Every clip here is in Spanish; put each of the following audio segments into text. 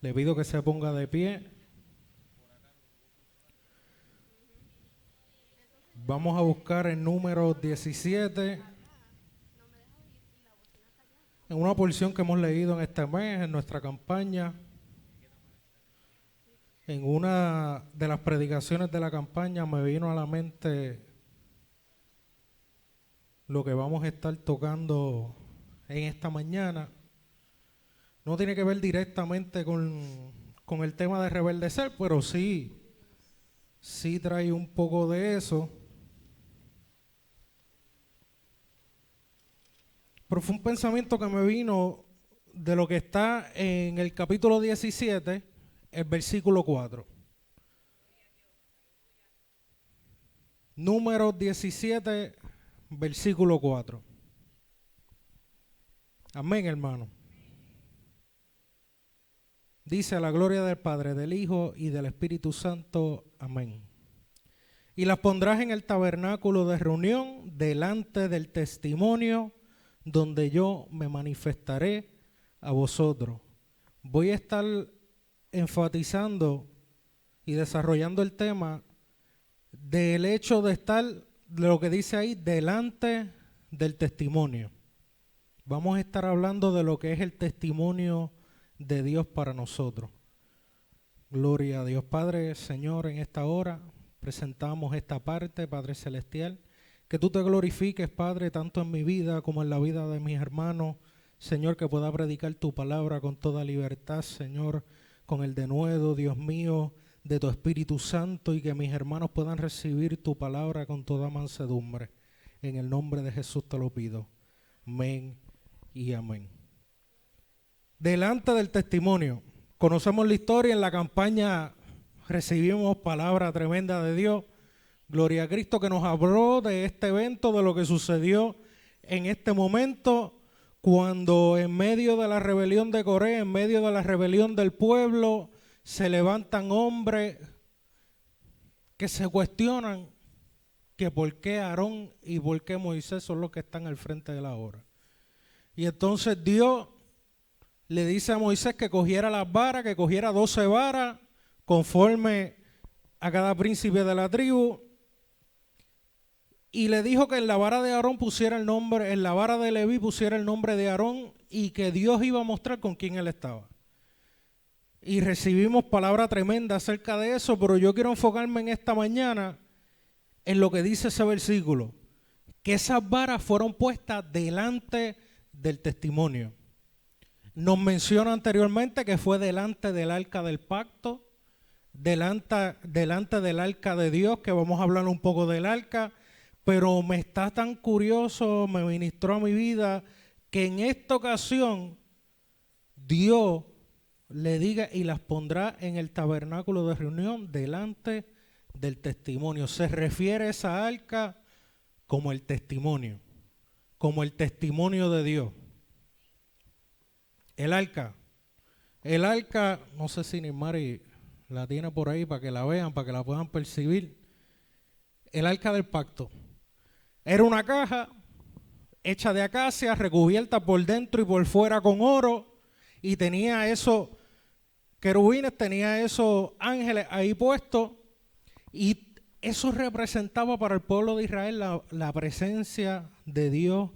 Le pido que se ponga de pie. Vamos a buscar el número 17, en una porción que hemos leído en este mes, en nuestra campaña. En una de las predicaciones de la campaña me vino a la mente lo que vamos a estar tocando en esta mañana. No tiene que ver directamente con el tema de rebeldecer, pero sí trae un poco de eso. Pero fue un pensamiento que me vino de lo que está en el capítulo 17, el versículo 4. Número 17, versículo 4. Amén, hermano. Dice: a la gloria del Padre, del Hijo y del Espíritu Santo. Amén. Y las pondrás en el tabernáculo de reunión delante del testimonio, donde yo me manifestaré a vosotros. Voy a estar enfatizando y desarrollando el tema del hecho de estar, de lo que dice ahí, delante del testimonio. Vamos a estar hablando de lo que es el testimonio de Dios para nosotros. Gloria a Dios. Padre, Señor, en esta hora presentamos esta parte, Padre Celestial, que tú te glorifiques, Padre, tanto en mi vida como en la vida de mis hermanos. Señor, que pueda predicar tu palabra con toda libertad, Señor, con el denuedo, Dios mío, de tu Espíritu Santo, y que mis hermanos puedan recibir tu palabra con toda mansedumbre. En el nombre de Jesús te lo pido. Amén y amén. Delante del testimonio. Conocemos la historia, en la campaña recibimos palabra tremenda de Dios. Gloria a Cristo, que nos habló de este evento, de lo que sucedió en este momento, cuando en medio de la rebelión de Coré, en medio de la rebelión del pueblo, se levantan hombres que se cuestionan que por qué Aarón y por qué Moisés son los que están al frente de la obra. Y entonces Dios le dice a Moisés que cogiera las varas, que cogiera 12 varas, conforme a cada príncipe de la tribu, y le dijo que en la vara de Aarón pusiera el nombre, en la vara de Leví pusiera el nombre de Aarón, y que Dios iba a mostrar con quién él estaba. Y recibimos palabra tremenda acerca de eso, pero yo quiero enfocarme en esta mañana en lo que dice ese versículo, que esas varas fueron puestas delante del testimonio. Nos menciona anteriormente que fue delante del arca del pacto, delante del arca de Dios, que vamos a hablar un poco del arca, pero me está tan curioso, me ministró a mi vida, que en esta ocasión Dios le diga y las pondrá en el tabernáculo de reunión delante del testimonio. Se refiere a esa arca como el testimonio de Dios. El arca, no sé si Nismari la tiene por ahí para que la vean, para que la puedan percibir. El arca del pacto era una caja hecha de acacia, recubierta por dentro y por fuera con oro, y tenía esos querubines, tenía esos ángeles ahí puestos, y eso representaba para el pueblo de Israel la presencia de Dios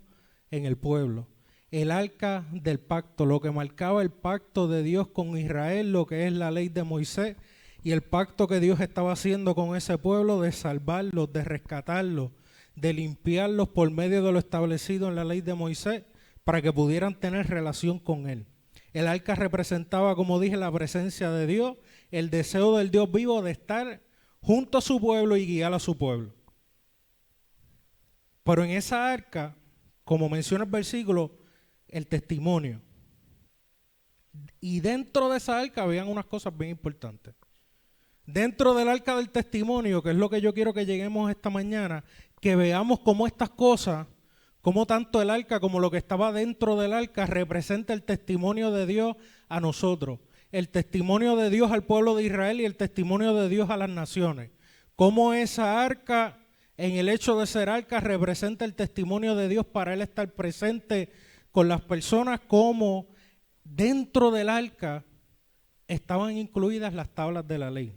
en el pueblo. El arca del pacto, lo que marcaba el pacto de Dios con Israel, lo que es la ley de Moisés, y el pacto que Dios estaba haciendo con ese pueblo de salvarlos, de rescatarlos, de limpiarlos por medio de lo establecido en la ley de Moisés, para que pudieran tener relación con él. El arca representaba, como dije, la presencia de Dios, el deseo del Dios vivo de estar junto a su pueblo y guiar a su pueblo. Pero en esa arca, como menciona el versículo, el testimonio. Y dentro de esa arca habían unas cosas bien importantes. Dentro del arca del testimonio, que es lo que yo quiero que lleguemos esta mañana, que veamos cómo estas cosas, cómo tanto el arca como lo que estaba dentro del arca representa el testimonio de Dios a nosotros, el testimonio de Dios al pueblo de Israel y el testimonio de Dios a las naciones. Cómo esa arca, en el hecho de ser arca, representa el testimonio de Dios para él estar presente con las personas, como dentro del arca estaban incluidas las tablas de la ley.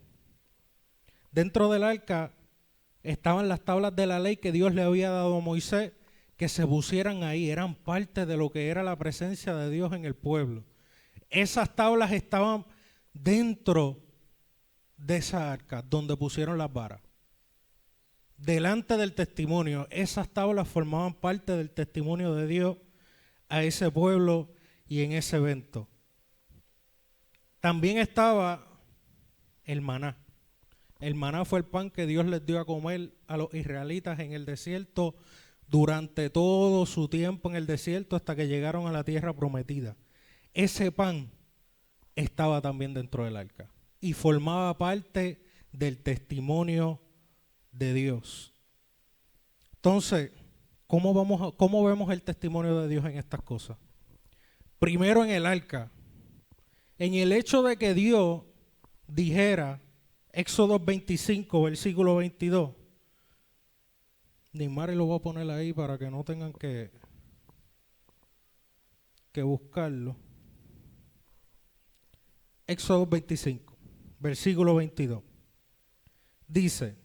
Dentro del arca estaban las tablas de la ley que Dios le había dado a Moisés, que se pusieran ahí, eran parte de lo que era la presencia de Dios en el pueblo. Esas tablas estaban dentro de esa arca donde pusieron las varas. Delante del testimonio, esas tablas formaban parte del testimonio de Dios a ese pueblo y en ese evento. También estaba el maná. El maná fue el pan que Dios les dio a comer a los israelitas en el desierto durante todo su tiempo en el desierto hasta que llegaron a la tierra prometida. Ese pan estaba también dentro del arca y formaba parte del testimonio de Dios. Entonces, ¿cómo vemos el testimonio de Dios en estas cosas? Primero en el arca, en el hecho de que Dios dijera, Éxodo 25, versículo 22, Neymar lo voy a poner ahí para que no tengan que buscarlo. Éxodo 25, versículo 22, dice: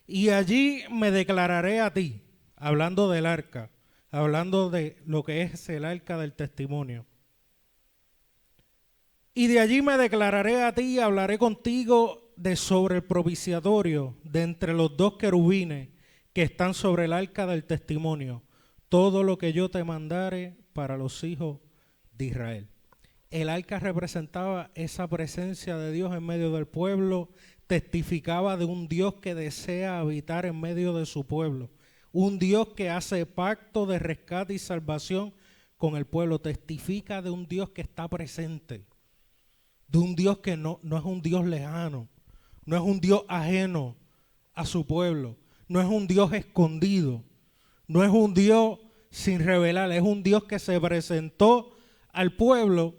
y allí me declararé a ti, hablando del arca, hablando de lo que es el arca del testimonio. Y de allí me declararé a ti y hablaré contigo de sobre el propiciatorio, de entre los dos querubines que están sobre el arca del testimonio, todo lo que yo te mandare para los hijos de Israel. El arca representaba esa presencia de Dios en medio del pueblo, testificaba de un Dios que desea habitar en medio de su pueblo, un Dios que hace pacto de rescate y salvación con el pueblo, testifica de un Dios que está presente, de un Dios que no es un Dios lejano, no es un Dios ajeno a su pueblo, no es un Dios escondido, no es un Dios sin revelar, es un Dios que se presentó al pueblo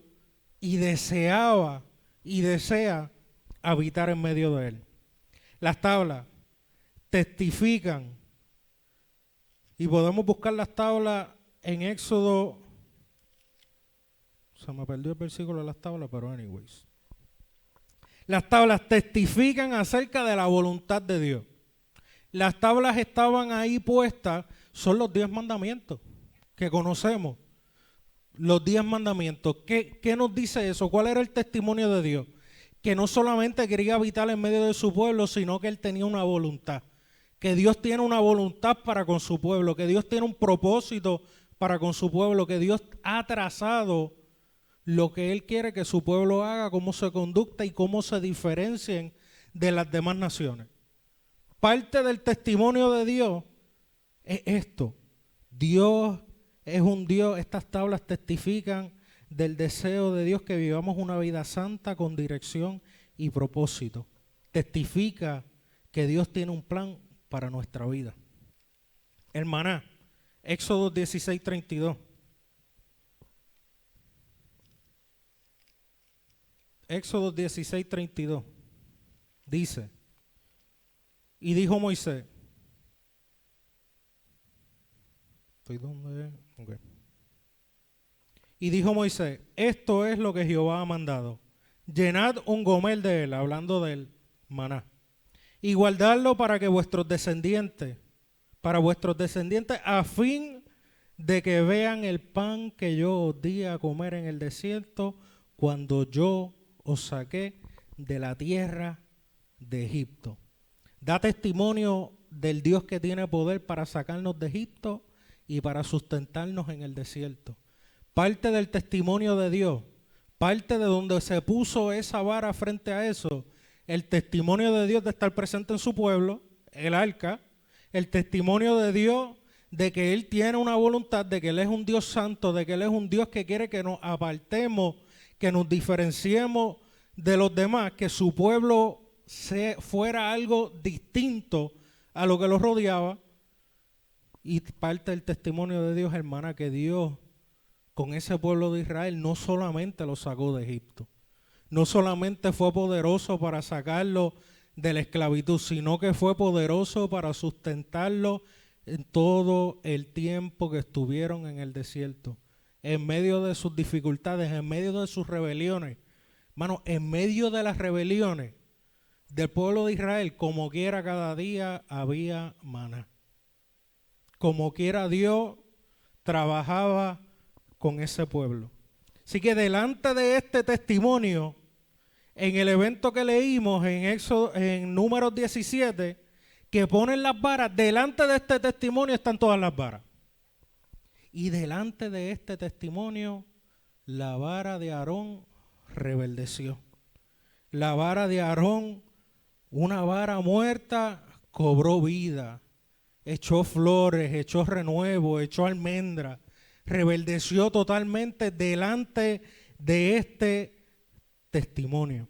y deseaba y desea habitar en medio de él. Las tablas testifican, y podemos buscar las tablas en Éxodo. Se me perdió el versículo de las tablas, pero anyways. Las tablas testifican acerca de la voluntad de Dios. Las tablas estaban ahí puestas, son los 10 mandamientos que conocemos. Los 10 mandamientos. ¿Qué nos dice eso? ¿Cuál era el testimonio de Dios? Que no solamente quería habitar en medio de su pueblo, sino que Él tenía una voluntad. Que Dios tiene una voluntad para con su pueblo, que Dios tiene un propósito para con su pueblo, que Dios ha trazado lo que Él quiere que su pueblo haga, cómo se conducta y cómo se diferencien de las demás naciones. Parte del testimonio de Dios es esto. Dios es un Dios, estas tablas testifican del deseo de Dios que vivamos una vida santa con dirección y propósito. Testifica que Dios tiene un plan para nuestra vida. El maná, Éxodo 16, 32. Éxodo 16, 32. Dice: y dijo Moisés. ¿Estoy dónde? Okay. Y dijo Moisés: esto es lo que Jehová ha mandado. Llenad un gomer de él, hablando del maná, y guardadlo para vuestros descendientes, a fin de que vean el pan que yo os di a comer en el desierto, cuando yo os saqué de la tierra de Egipto. Da testimonio del Dios que tiene poder para sacarnos de Egipto y para sustentarnos en el desierto. Parte del testimonio de Dios, parte de donde se puso esa vara frente a eso, el testimonio de Dios de estar presente en su pueblo, el arca, el testimonio de Dios de que Él tiene una voluntad, de que Él es un Dios santo, de que Él es un Dios que quiere que nos apartemos, que nos diferenciemos de los demás, que su pueblo fuera algo distinto a lo que los rodeaba. Y parte del testimonio de Dios, hermana, que Dios con ese pueblo de Israel no solamente lo sacó de Egipto, no solamente fue poderoso para sacarlo de la esclavitud, sino que fue poderoso para sustentarlo en todo el tiempo que estuvieron en el desierto, en medio de sus dificultades, en medio de sus rebeliones. Hermano, en medio de las rebeliones del pueblo de Israel, como quiera cada día había maná. Como quiera Dios trabajaba con ese pueblo. Así que delante de este testimonio, en el evento que leímos en Números 17, que ponen las varas, delante de este testimonio están todas las varas. Y delante de este testimonio, la vara de Aarón rebeldeció. La vara de Aarón, una vara muerta, cobró vida, echó flores, echó renuevo, echó almendra, rebeldeció totalmente delante de este testimonio.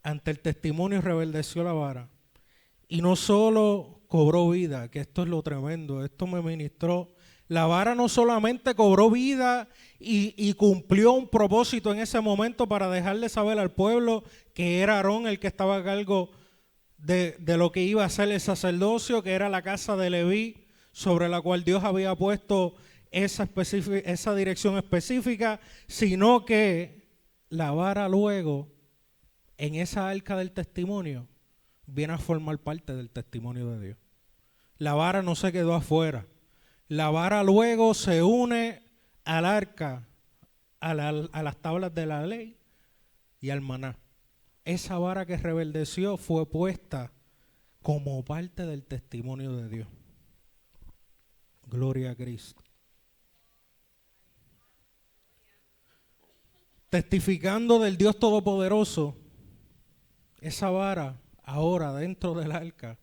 Ante el testimonio rebeldeció la vara. Y no solo cobró vida, que esto es lo tremendo, esto me ministró. La vara no solamente cobró vida y cumplió un propósito en ese momento para dejarle saber al pueblo que era Aarón el que estaba a cargo de lo que iba a ser el sacerdocio, que era la casa de Leví, sobre la cual Dios había puesto esa dirección específica, sino que la vara luego, en esa arca del testimonio, viene a formar parte del testimonio de Dios. La vara no se quedó afuera. La vara luego se une al arca, a las tablas de la ley y al maná. Esa vara que rebeldeció fue puesta como parte del testimonio de Dios. Gloria a Cristo. Testificando del Dios Todopoderoso, esa vara ahora dentro del arca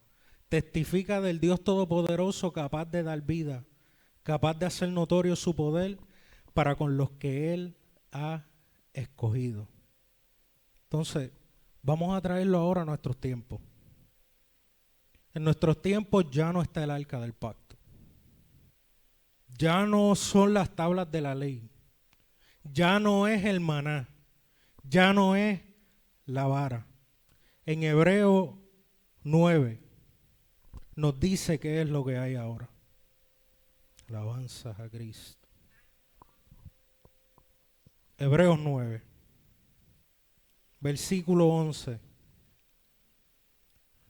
testifica del Dios Todopoderoso capaz de dar vida, capaz de hacer notorio su poder para con los que Él ha escogido. Entonces, vamos a traerlo ahora a nuestros tiempos. En nuestros tiempos ya no está el arca del pacto. Ya no son las tablas de la ley. Ya no es el maná. Ya no es la vara. En Hebreo 9 nos dice qué es lo que hay ahora. Alabanzas a Cristo. Hebreos 9, versículo 11,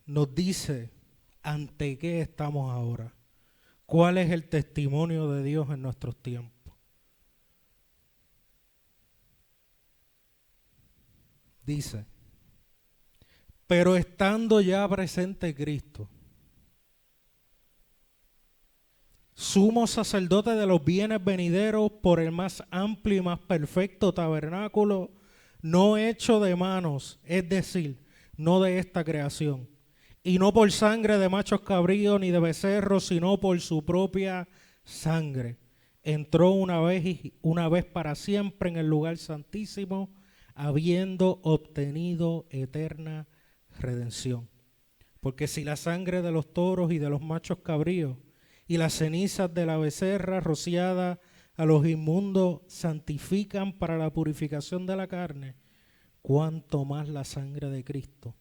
nos dice ante qué estamos ahora. ¿Cuál es el testimonio de Dios en nuestros tiempos? Dice, pero estando ya presente Cristo, sumo sacerdote de los bienes venideros por el más amplio y más perfecto tabernáculo, no hecho de manos, es decir, no de esta creación, y no por sangre de machos cabríos ni de becerros, sino por su propia sangre. Entró una vez para siempre en el lugar santísimo, habiendo obtenido eterna redención. Porque si la sangre de los toros y de los machos cabríos y las cenizas de la becerra rociada a los inmundos santifican para la purificación de la carne, cuánto más la sangre de Cristo,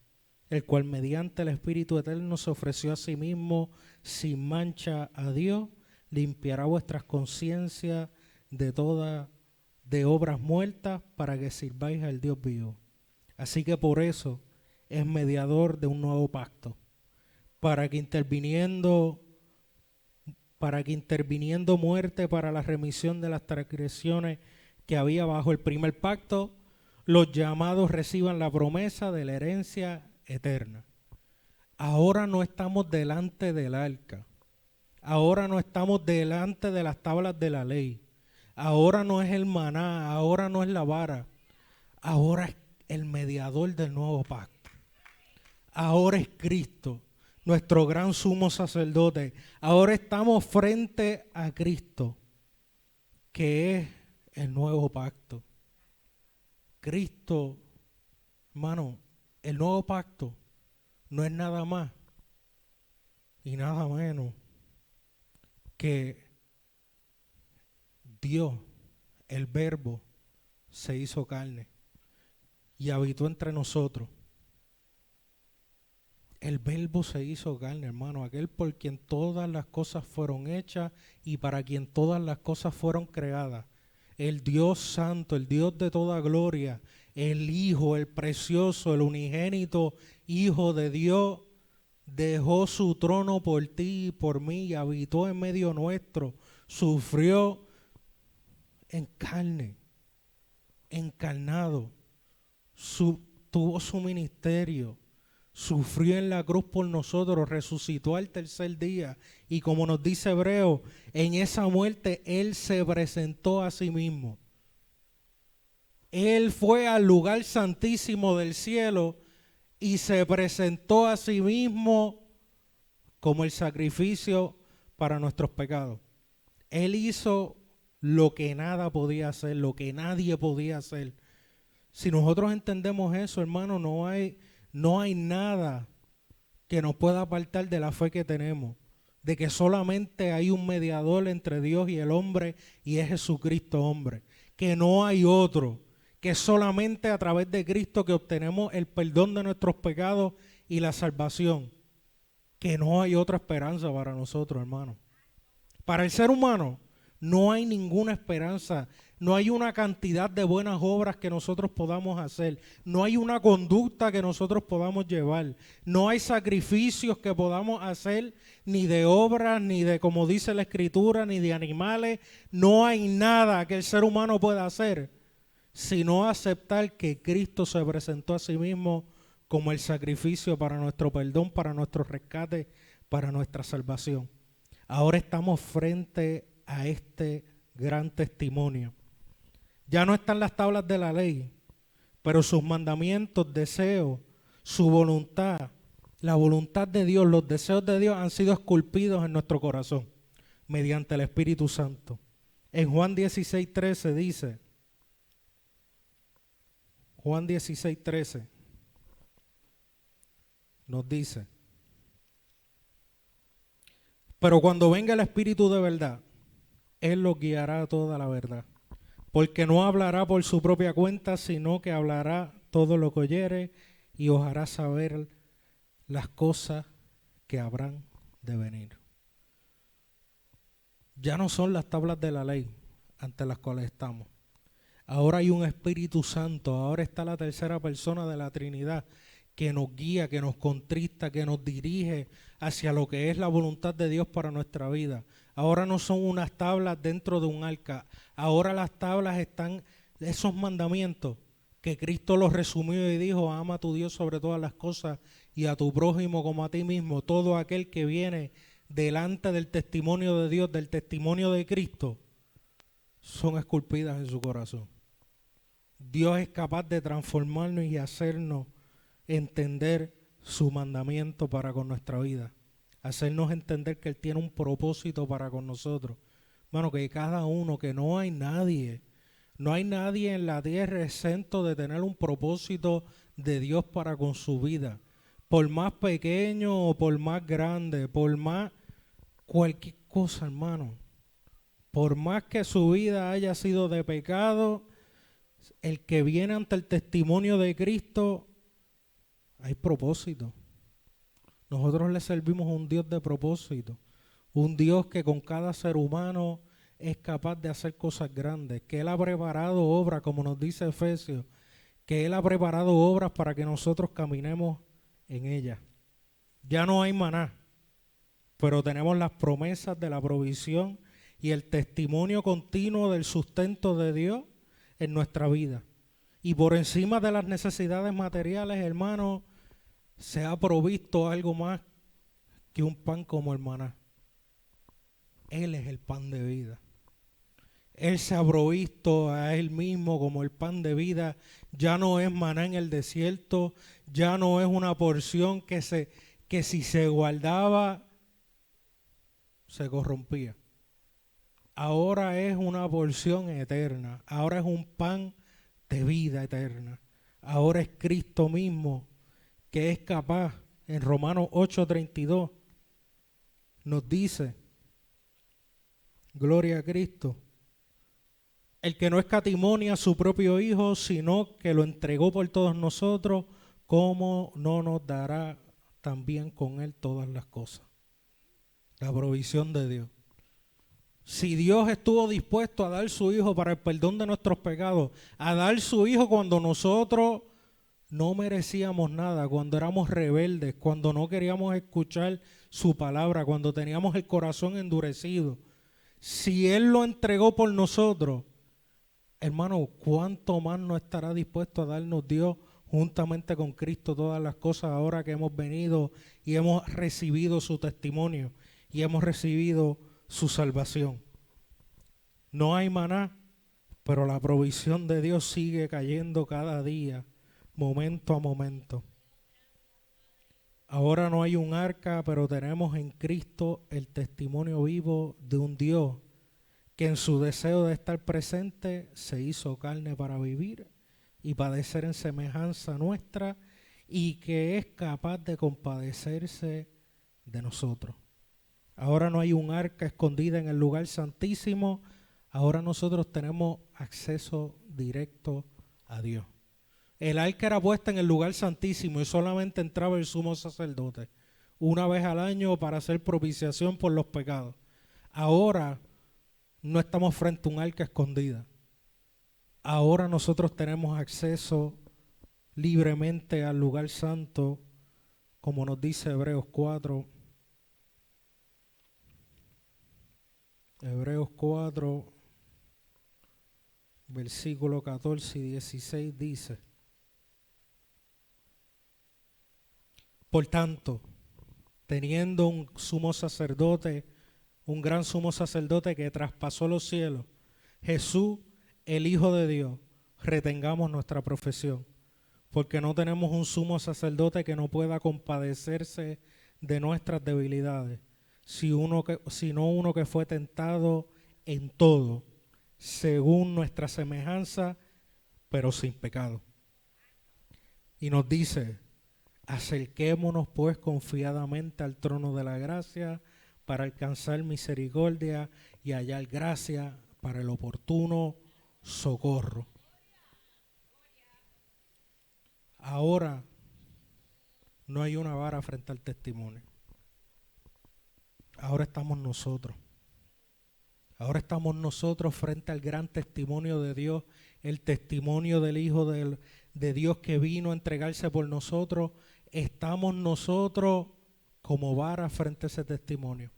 el cual mediante el Espíritu Eterno se ofreció a sí mismo sin mancha a Dios, limpiará vuestras conciencias de obras muertas para que sirváis al Dios vivo. Así que por eso es mediador de un nuevo pacto, para que interviniendo muerte para la remisión de las transgresiones que había bajo el primer pacto, los llamados reciban la promesa de la herencia eterna. Ahora no estamos delante del arca, ahora no estamos delante de las tablas de la ley, ahora no es el maná, ahora no es la vara, ahora es el mediador del nuevo pacto. Ahora es Cristo, nuestro gran sumo sacerdote. Ahora estamos frente a Cristo, que es el nuevo pacto. Cristo, hermano, el nuevo pacto no es nada más y nada menos que Dios, el Verbo, se hizo carne y habitó entre nosotros. El Verbo se hizo carne, hermano, aquel por quien todas las cosas fueron hechas y para quien todas las cosas fueron creadas. El Dios santo, el Dios de toda gloria, el Hijo, el precioso, el unigénito Hijo de Dios, dejó su trono por ti y por mí y habitó en medio nuestro, sufrió en carne, encarnado, tuvo su ministerio, sufrió en la cruz por nosotros, resucitó al tercer día y como nos dice Hebreo, en esa muerte Él se presentó a sí mismo. Él fue al lugar santísimo del cielo y se presentó a sí mismo como el sacrificio para nuestros pecados. Él hizo lo que nada podía hacer, lo que nadie podía hacer. Si nosotros entendemos eso, hermano, no hay nada que nos pueda apartar de la fe que tenemos, de que solamente hay un mediador entre Dios y el hombre y es Jesucristo hombre, que no hay otro, que solamente a través de Cristo que obtenemos el perdón de nuestros pecados y la salvación, que no hay otra esperanza para nosotros, hermano. Para el ser humano no hay ninguna esperanza, no hay una cantidad de buenas obras que nosotros podamos hacer, no hay una conducta que nosotros podamos llevar, no hay sacrificios que podamos hacer, ni de obras, ni de, como dice la Escritura, ni de animales, no hay nada que el ser humano pueda hacer, sino aceptar que Cristo se presentó a sí mismo como el sacrificio para nuestro perdón, para nuestro rescate, para nuestra salvación. Ahora estamos frente a este gran testimonio. Ya no están las tablas de la ley, pero sus mandamientos, deseos, su voluntad, la voluntad de Dios, los deseos de Dios han sido esculpidos en nuestro corazón mediante el Espíritu Santo. En Juan 16:13 dice, Juan 16:13 nos dice, pero cuando venga el Espíritu de verdad, Él los guiará a toda la verdad, porque no hablará por su propia cuenta, sino que hablará todo lo que oyere y os hará saber las cosas que habrán de venir. Ya no son las tablas de la ley ante las cuales estamos. Ahora hay un Espíritu Santo, ahora está la tercera persona de la Trinidad que nos guía, que nos contrista, que nos dirige hacia lo que es la voluntad de Dios para nuestra vida. Ahora no son unas tablas dentro de un arca, ahora las tablas están, esos mandamientos que Cristo los resumió y dijo, ama a tu Dios sobre todas las cosas y a tu prójimo como a ti mismo. Todo aquel que viene delante del testimonio de Dios, del testimonio de Cristo, son esculpidas en su corazón. Dios es capaz de transformarnos y hacernos entender su mandamiento para con nuestra vida, hacernos entender que Él tiene un propósito para con nosotros. Bueno, que cada uno, que no hay nadie en la tierra exento de tener un propósito de Dios para con su vida, por más pequeño o por más grande, por más cualquier cosa, hermano. Por más que su vida haya sido de pecado, el que viene ante el testimonio de Cristo, hay propósito. Nosotros le servimos a un Dios de propósito, un Dios que con cada ser humano es capaz de hacer cosas grandes, que Él ha preparado obras, como nos dice Efesios, que Él ha preparado obras para que nosotros caminemos en ellas. Ya no hay maná, pero tenemos las promesas de la provisión y el testimonio continuo del sustento de Dios en nuestra vida. Y por encima de las necesidades materiales, hermano, se ha provisto algo más que un pan como el maná. Él es el pan de vida. Él se ha provisto a Él mismo como el pan de vida. Ya no es maná en el desierto, ya no es una porción que si se guardaba, se corrompía. Ahora es una porción eterna, ahora es un pan de vida eterna. Ahora es Cristo mismo que es capaz, en Romanos 8:32, nos dice, gloria a Cristo, el que no escatimonia a su propio Hijo, sino que lo entregó por todos nosotros, ¿cómo no nos dará también con Él todas las cosas? La provisión de Dios. Si Dios estuvo dispuesto a dar su Hijo para el perdón de nuestros pecados, a dar su Hijo cuando nosotros no merecíamos nada, cuando éramos rebeldes, cuando no queríamos escuchar su palabra, cuando teníamos el corazón endurecido. Si Él lo entregó por nosotros, hermano, ¿cuánto más no estará dispuesto a darnos Dios juntamente con Cristo todas las cosas ahora que hemos venido y hemos recibido su testimonio y hemos recibido su salvación? No hay maná, pero la provisión de Dios sigue cayendo cada día, momento a momento. Ahora no hay un arca, pero tenemos en Cristo el testimonio vivo de un Dios que en su deseo de estar presente se hizo carne para vivir y padecer en semejanza nuestra, y que es capaz de compadecerse de nosotros. Ahora no hay un arca escondida en el lugar santísimo, ahora nosotros tenemos acceso directo a Dios. El arca era puesta en el lugar santísimo y solamente entraba el sumo sacerdote una vez al año para hacer propiciación por los pecados. Ahora no estamos frente a un arca escondida. Ahora nosotros tenemos acceso libremente al lugar santo, como nos dice Hebreos 4. Hebreos 4, versículo 14 y 16 dice: por tanto, teniendo un sumo sacerdote, un gran sumo sacerdote que traspasó los cielos, Jesús, el Hijo de Dios, retengamos nuestra profesión, porque no tenemos un sumo sacerdote que no pueda compadecerse de nuestras debilidades, sino uno que fue tentado en todo, según nuestra semejanza, pero sin pecado. Y nos dice: acerquémonos pues confiadamente al trono de la gracia para alcanzar misericordia y hallar gracia para el oportuno socorro. Ahora no hay una vara frente al testimonio. Ahora estamos nosotros. Ahora estamos nosotros frente al gran testimonio de Dios, el testimonio del Hijo de Dios que vino a entregarse por nosotros. Estamos nosotros como vara frente a ese testimonio.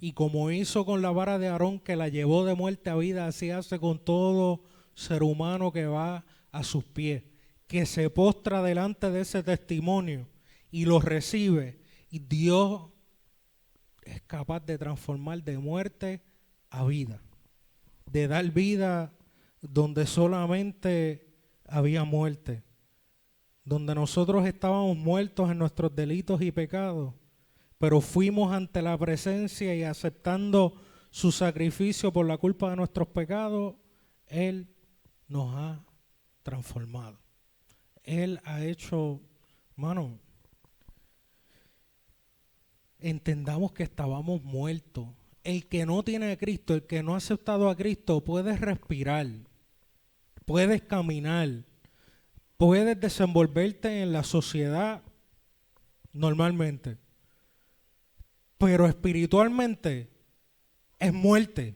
Y como hizo con la vara de Aarón, que la llevó de muerte a vida, así hace con todo ser humano que va a sus pies, que se postra delante de ese testimonio y lo recibe. Y Dios es capaz de transformar de muerte a vida, de dar vida donde solamente había muerte, donde nosotros estábamos muertos en nuestros delitos y pecados, pero fuimos ante la presencia y aceptando su sacrificio por la culpa de nuestros pecados, Él nos ha transformado. Él ha hecho, hermano, entendamos que estábamos muertos. El que no tiene a Cristo, el que no ha aceptado a Cristo, puedes respirar, puedes caminar, puedes desenvolverte en la sociedad normalmente, pero espiritualmente es muerte.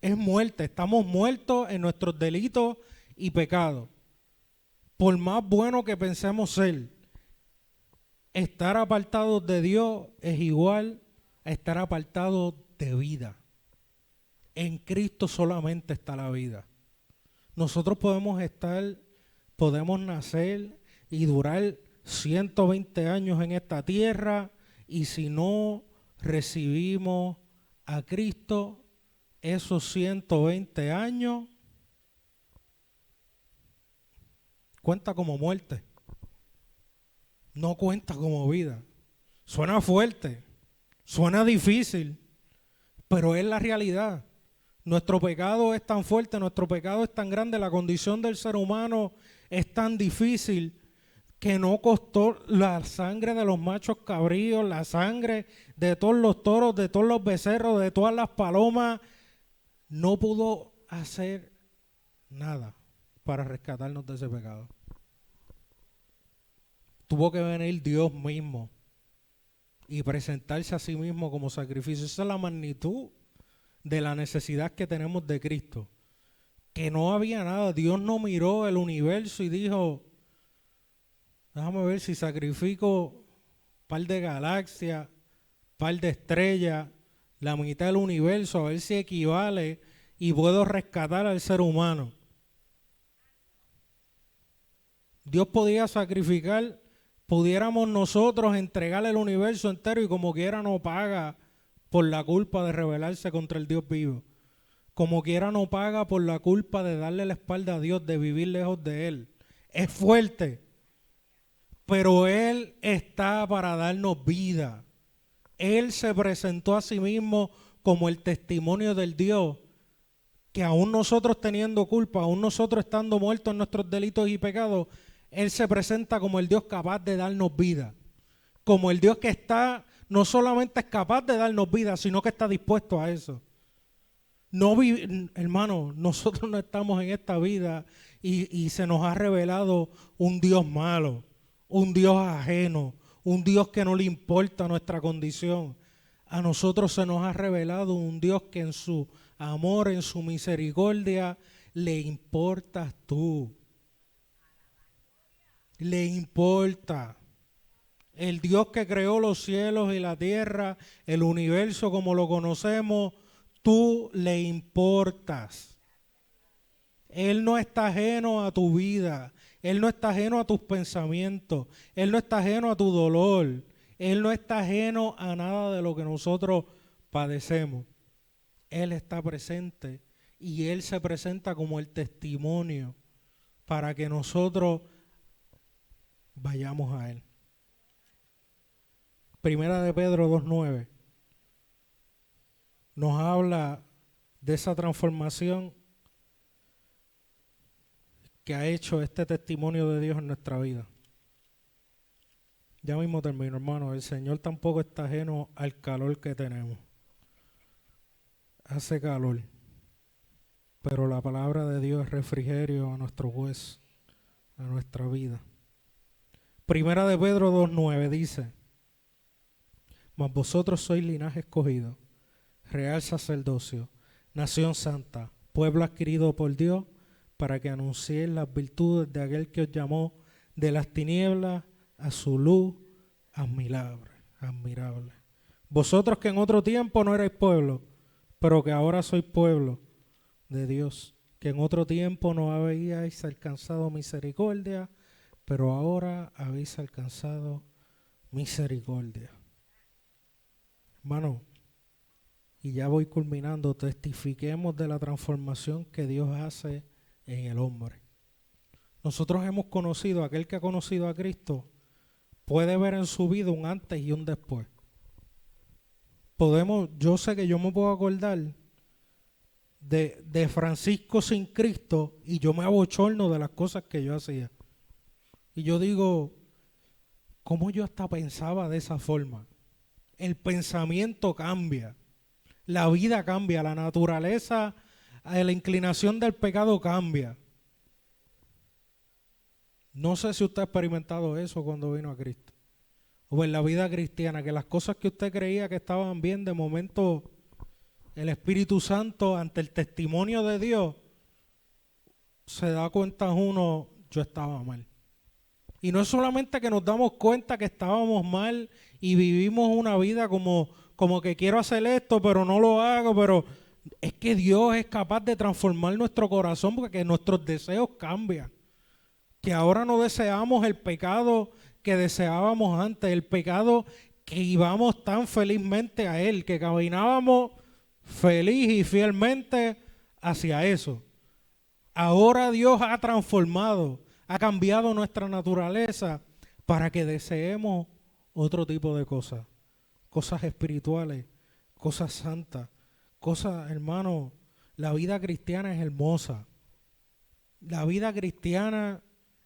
Es muerte. Estamos muertos en nuestros delitos y pecados. Por más bueno que pensemos ser, estar apartados de Dios es igual a estar apartados de vida. En Cristo solamente está la vida. Nosotros podemos nacer y durar 120 años en esta tierra, y si no recibimos a Cristo, esos 120 años cuenta como muerte. No cuenta como vida. Suena fuerte, suena difícil, pero es la realidad. Nuestro pecado es tan fuerte, nuestro pecado es tan grande, la condición del ser humano es tan difícil que no costó la sangre de los machos cabríos, la sangre de todos los toros, de todos los becerros, de todas las palomas. No pudo hacer nada para rescatarnos de ese pecado. Tuvo que venir Dios mismo y presentarse a sí mismo como sacrificio. Esa es la magnitud de la necesidad que tenemos de Cristo. Que no había nada. Dios no miró el universo y dijo, déjame ver si sacrifico un par de galaxias, un par de estrellas, la mitad del universo, a ver si equivale y puedo rescatar al ser humano. Dios podía sacrificar, pudiéramos nosotros entregarle el universo entero y como quiera no paga por la culpa de rebelarse contra el Dios vivo. Como quiera no paga por la culpa de darle la espalda a Dios, de vivir lejos de Él. Es fuerte, pero Él está para darnos vida. Él se presentó a sí mismo como el testimonio del Dios, que aún nosotros teniendo culpa, aún nosotros estando muertos en nuestros delitos y pecados, Él se presenta como el Dios capaz de darnos vida. Como el Dios que está, no solamente es capaz de darnos vida, sino que está dispuesto a eso. No, hermano, nosotros no estamos en esta vida y se nos ha revelado un Dios malo, un Dios ajeno, un Dios que no le importa nuestra condición. A nosotros se nos ha revelado un Dios que en su amor, en su misericordia, le importas tú. Le importa. El Dios que creó los cielos y la tierra, el universo como lo conocemos, tú le importas. Él no está ajeno a tu vida. Él no está ajeno a tus pensamientos. Él no está ajeno a tu dolor. Él no está ajeno a nada de lo que nosotros padecemos. Él está presente y Él se presenta como el testimonio para que nosotros vayamos a Él. Primera de Pedro 2:9 nos habla de esa transformación que ha hecho este testimonio de Dios en nuestra vida. Ya mismo termino, hermano. El Señor tampoco está ajeno al calor que tenemos. Hace calor, pero la palabra de Dios es refrigerio a nuestro hueso, a nuestra vida. Primera de Pedro 2:9 dice: mas vosotros sois linaje escogido, real sacerdocio, nación santa, pueblo adquirido por Dios, para que anunciéis las virtudes de aquel que os llamó de las tinieblas a su luz admirable, admirable. Vosotros que en otro tiempo no erais pueblo, pero que ahora sois pueblo de Dios, que en otro tiempo no habíais alcanzado misericordia, pero ahora habéis alcanzado misericordia. Hermano, y ya voy culminando, testifiquemos de la transformación que Dios hace en el hombre. Nosotros hemos conocido, aquel que ha conocido a Cristo, puede ver en su vida un antes y un después. Yo sé que yo me puedo acordar de Francisco sin Cristo y yo me abochorno de las cosas que yo hacía. Y yo digo, ¿cómo yo hasta pensaba de esa forma? El pensamiento cambia, la vida cambia, la naturaleza, la inclinación del pecado cambia. No sé si usted ha experimentado eso cuando vino a Cristo o en la vida cristiana, que las cosas que usted creía que estaban bien, de momento el Espíritu Santo, ante el testimonio de Dios, se da cuenta uno, yo estaba mal. Y no es solamente que nos damos cuenta que estábamos mal y vivimos una vida como que quiero hacer esto, pero no lo hago, pero es que Dios es capaz de transformar nuestro corazón porque nuestros deseos cambian. Que ahora no deseamos el pecado que deseábamos antes, el pecado que íbamos tan felizmente a Él, que caminábamos feliz y fielmente hacia eso. Ahora Dios ha transformado, ha cambiado nuestra naturaleza para que deseemos otro tipo de cosas, cosas espirituales, cosas santas, cosas, hermano, la vida cristiana es hermosa. La vida cristiana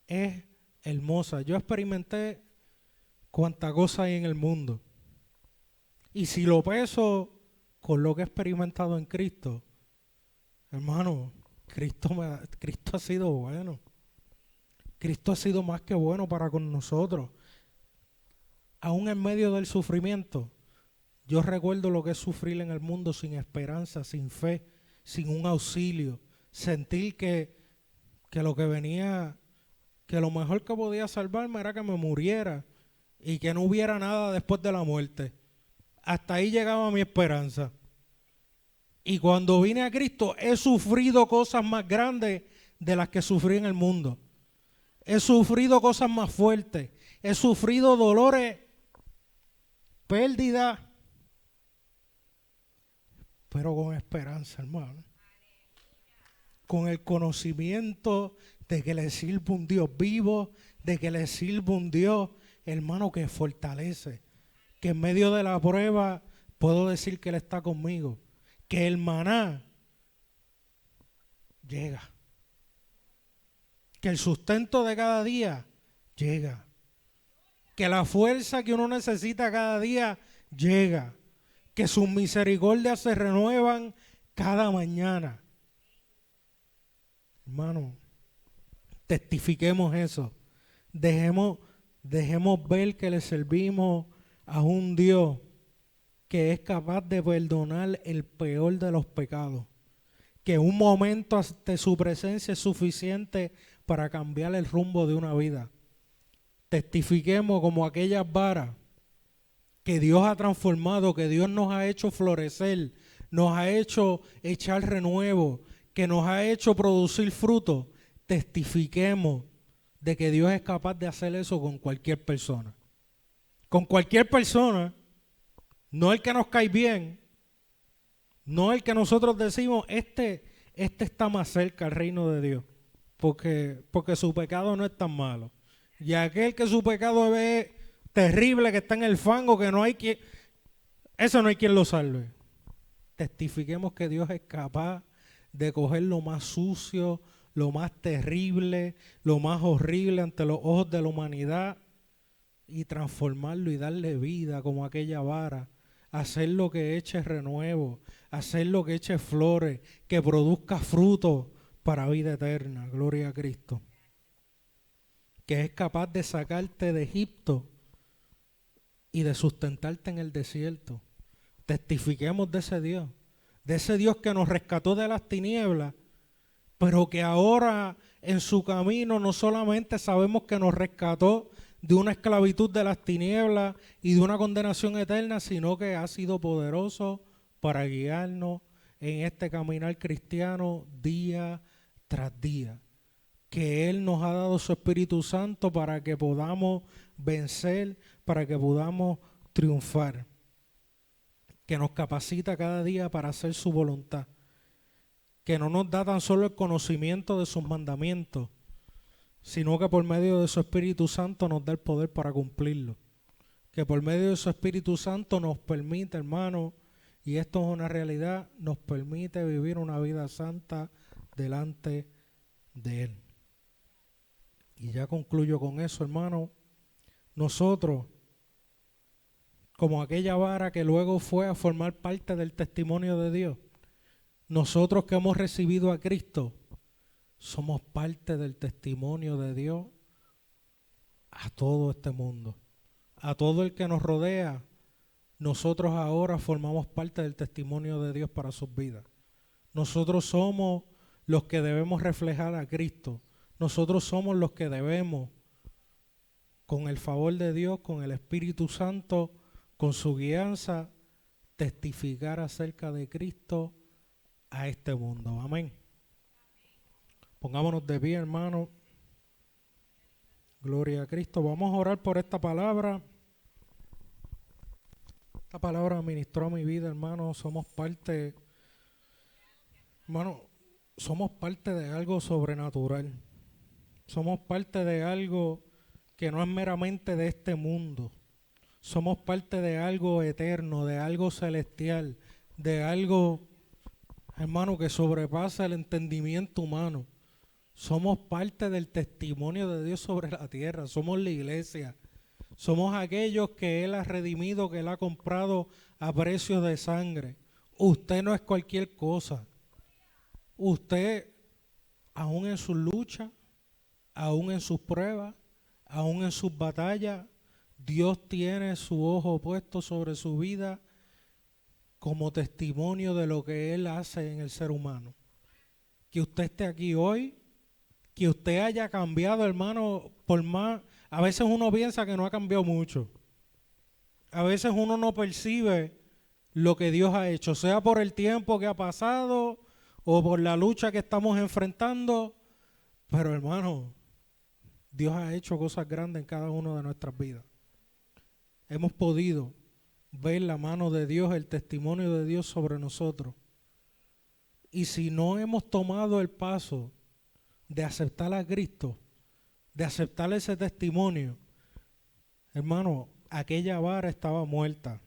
es hermosa. Yo experimenté cuánta cosa hay en el mundo. Y si lo peso con lo que he experimentado en Cristo, hermano, Cristo ha sido bueno. Cristo ha sido más que bueno para con nosotros. aún en medio del sufrimiento, yo recuerdo lo que es sufrir en el mundo sin esperanza, sin fe, sin un auxilio. Sentir que lo que venía, que lo mejor que podía salvarme era que me muriera y que no hubiera nada después de la muerte. Hasta ahí llegaba mi esperanza. Y cuando vine a Cristo he sufrido cosas más grandes de las que sufrí en el mundo. He sufrido cosas más fuertes. He sufrido dolores, pérdidas, pero con esperanza, hermano. Con el conocimiento de que le sirve un Dios vivo, de que le sirve un Dios, hermano, que fortalece. Que en medio de la prueba puedo decir que Él está conmigo. Que el maná llega. Que el sustento de cada día llega. Que la fuerza que uno necesita cada día llega. Que sus misericordias se renuevan cada mañana. Hermano, testifiquemos eso. Dejemos ver que le servimos a un Dios que es capaz de perdonar el peor de los pecados. Que un momento ante su presencia es suficiente para cambiar el rumbo de una vida. Testifiquemos como aquellas varas que Dios ha transformado, que Dios nos ha hecho florecer, nos ha hecho echar renuevo, que nos ha hecho producir fruto. Testifiquemos de que Dios es capaz de hacer eso con cualquier persona. Con cualquier persona, no el que nos cae bien, no el que nosotros decimos, este está más cerca al reino de Dios, porque su pecado no es tan malo. Y aquel que su pecado es terrible, que está en el fango, que no hay quien, eso no hay quien lo salve. Testifiquemos que Dios es capaz de coger lo más sucio, lo más terrible, lo más horrible ante los ojos de la humanidad y transformarlo y darle vida como aquella vara, hacer lo que eche renuevo, hacer lo que eche flores, que produzca fruto para vida eterna. Gloria a Cristo. Que es capaz de sacarte de Egipto y de sustentarte en el desierto. Testifiquemos de ese Dios que nos rescató de las tinieblas, pero que ahora en su camino no solamente sabemos que nos rescató de una esclavitud de las tinieblas y de una condenación eterna, sino que ha sido poderoso para guiarnos en este caminar cristiano día tras día. Que Él nos ha dado su Espíritu Santo para que podamos vencer, para que podamos triunfar. Que nos capacita cada día para hacer su voluntad. Que no nos da tan solo el conocimiento de sus mandamientos, sino que por medio de su Espíritu Santo nos da el poder para cumplirlo. Que por medio de su Espíritu Santo nos permite, hermano, y esto es una realidad, nos permite vivir una vida santa delante de Él. Y ya concluyo con eso, hermano. Nosotros, como aquella vara que luego fue a formar parte del testimonio de Dios, nosotros que hemos recibido a Cristo, somos parte del testimonio de Dios a todo este mundo. A todo el que nos rodea, nosotros ahora formamos parte del testimonio de Dios para sus vidas. Nosotros somos los que debemos reflejar a Cristo. Nosotros somos los que debemos, con el favor de Dios, con el Espíritu Santo, con su guianza, testificar acerca de Cristo a este mundo. Amén. Pongámonos de pie, hermano. Gloria a Cristo. Vamos a orar por esta palabra. Esta palabra ministró a mi vida, hermano. Somos parte, hermano, somos parte de algo sobrenatural. Somos parte de algo que no es meramente de este mundo. Somos parte de algo eterno, de algo celestial, de algo, hermano, que sobrepasa el entendimiento humano. Somos parte del testimonio de Dios sobre la tierra. Somos la iglesia. Somos aquellos que Él ha redimido, que Él ha comprado a precio de sangre. Usted no es cualquier cosa. Usted, aún en sus luchas, aún en sus pruebas, aún en sus batallas, Dios tiene su ojo puesto sobre su vida como testimonio de lo que Él hace en el ser humano. Que usted esté aquí hoy, que usted haya cambiado, hermano, por más, a veces uno piensa que no ha cambiado mucho. A veces uno no percibe lo que Dios ha hecho, sea por el tiempo que ha pasado o por la lucha que estamos enfrentando, pero hermano, Dios ha hecho cosas grandes en cada una de nuestras vidas. Hemos podido ver la mano de Dios, el testimonio de Dios sobre nosotros. Y si no hemos tomado el paso de aceptar a Cristo, de aceptar ese testimonio, hermano, aquella vara estaba muerta.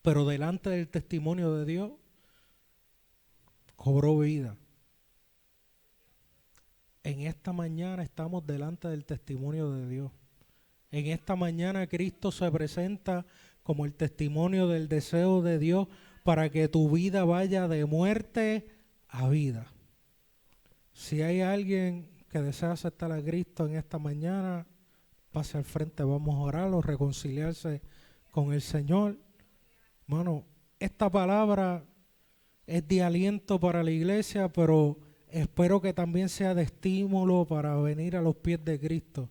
Pero delante del testimonio de Dios, cobró vida. En esta mañana estamos delante del testimonio de Dios. En esta mañana Cristo se presenta como el testimonio del deseo de Dios para que tu vida vaya de muerte a vida. Si hay alguien que desea aceptar a Cristo en esta mañana, pase al frente, vamos a orar o reconciliarse con el Señor. Hermano, esta palabra es de aliento para la iglesia, pero espero que también sea de estímulo para venir a los pies de Cristo,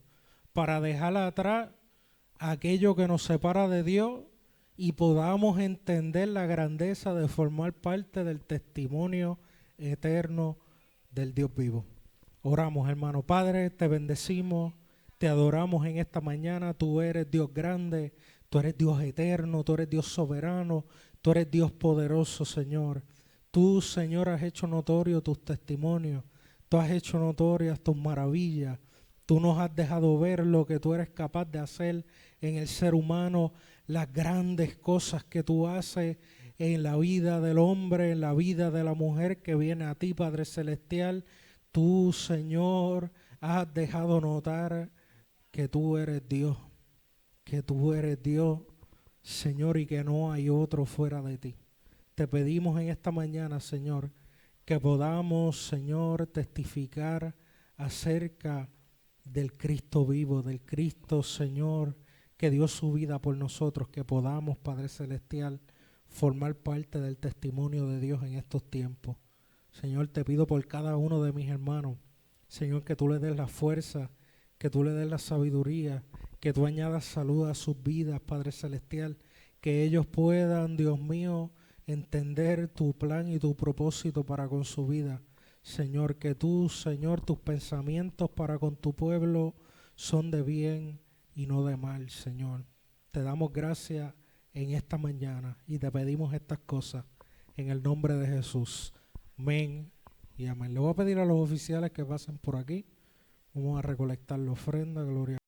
para dejar atrás aquello que nos separa de Dios y podamos entender la grandeza de formar parte del testimonio eterno del Dios vivo. Oramos, hermano. Padre, te bendecimos, te adoramos en esta mañana. Tú eres Dios grande, tú eres Dios eterno, tú eres Dios soberano, tú eres Dios poderoso, Señor. Tú, Señor, has hecho notorio tus testimonios, tú has hecho notorias tus maravillas. Tú nos has dejado ver lo que tú eres capaz de hacer en el ser humano, las grandes cosas que tú haces en la vida del hombre, en la vida de la mujer que viene a ti, Padre Celestial. Tú, Señor, has dejado notar que tú eres Dios, Señor, y que no hay otro fuera de ti. Te pedimos en esta mañana, Señor, que podamos, Señor, testificar acerca del Cristo vivo, del Cristo, Señor, que dio su vida por nosotros, que podamos, Padre Celestial, formar parte del testimonio de Dios en estos tiempos. Señor, te pido por cada uno de mis hermanos, Señor, que tú le des la fuerza, que tú le des la sabiduría, que tú añadas salud a sus vidas, Padre Celestial, que ellos puedan, Dios mío, entender tu plan y tu propósito para con su vida. Señor, que tú, Señor, tus pensamientos para con tu pueblo son de bien y no de mal, Señor. Te damos gracias en esta mañana y te pedimos estas cosas en el nombre de Jesús. Amén y amén. Le voy a pedir a los oficiales que pasen por aquí. Vamos a recolectar la ofrenda, gloria.